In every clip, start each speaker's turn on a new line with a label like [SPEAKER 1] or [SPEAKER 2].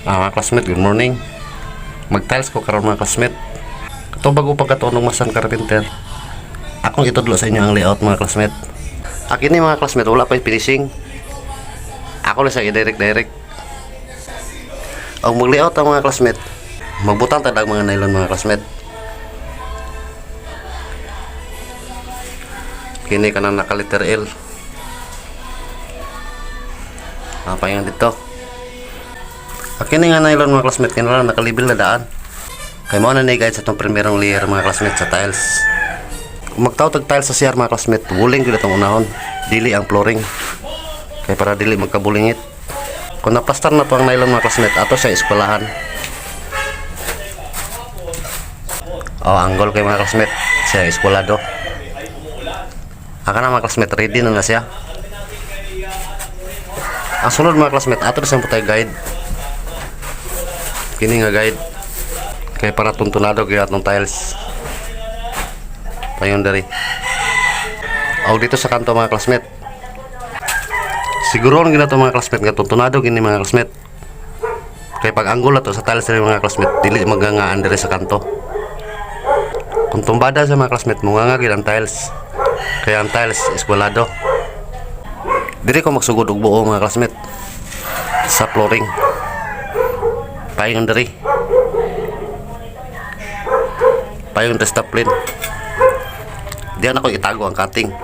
[SPEAKER 1] Mga classmate, good morning. Mag-tiles ko karon mga classmate. Ito bago pagkatuon ng Masan Carpenter. Akong itudlo sa inyo ang layout mga classmate. Akin ni mga classmate, wala pa finishing. Ako lang sa i-direct. Ang mag-layout ang mga classmate, magbutang tadag mga nylon mga classmate. Kini ka na naka-letter L. Apa yang dito? Akin nga nylon mga classmate, kaya na nakalibel na daan. Kaya mo na na-guide sa itong primerong layer mga classmate sa tiles. Kung magtawag tiles sa CR mga classmate, wuling ko itong unahon. Dili ang flooring. Kaya para dili magkabulingit. Kung naplastar na po ang nylon mga classmate, ato sa eskwelahan. Anggol kayo mga classmate, siya eskwelado. Aka na mga classmate, ready na siya. Ang sunod mga classmate, ato na siyang putay guide. Kini nga guide kaya para tuntunado kaya atong tiles payon dari dito sa kanto mga classmate. Siguron gina to mga classmate nga tuntunado gini mga classmate, kaya pag anggol ato sa tiles rin mga classmate, dili magangaan diri sa kanto. Kung tumbada sa mga classmate, munganga gid ang tiles, kaya ang tiles eskwelado. Diri ko magsugod og buo mga classmate sa flooring. Payong dari payong destaplin. Diyan ako itago ang cutting.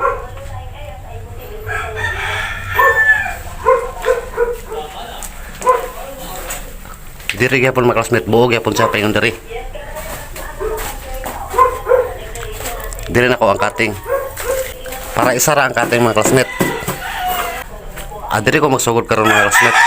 [SPEAKER 1] Diri gyapon mga classmate, buo gyapon sa payong dari. Diri na ko ang cutting para isara ang cutting mga classmate. Diri ko magsugod karon mga classmate.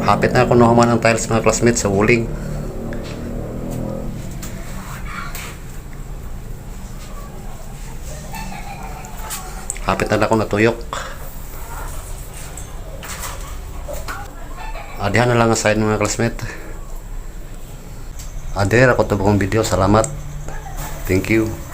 [SPEAKER 1] Hapit na ako nahuman ng tiles mga classmates sa wuling. Hapit na ako natuyok. Diyan na lang ang side mga classmates. Ader ako ito buong video. Salamat. Thank you.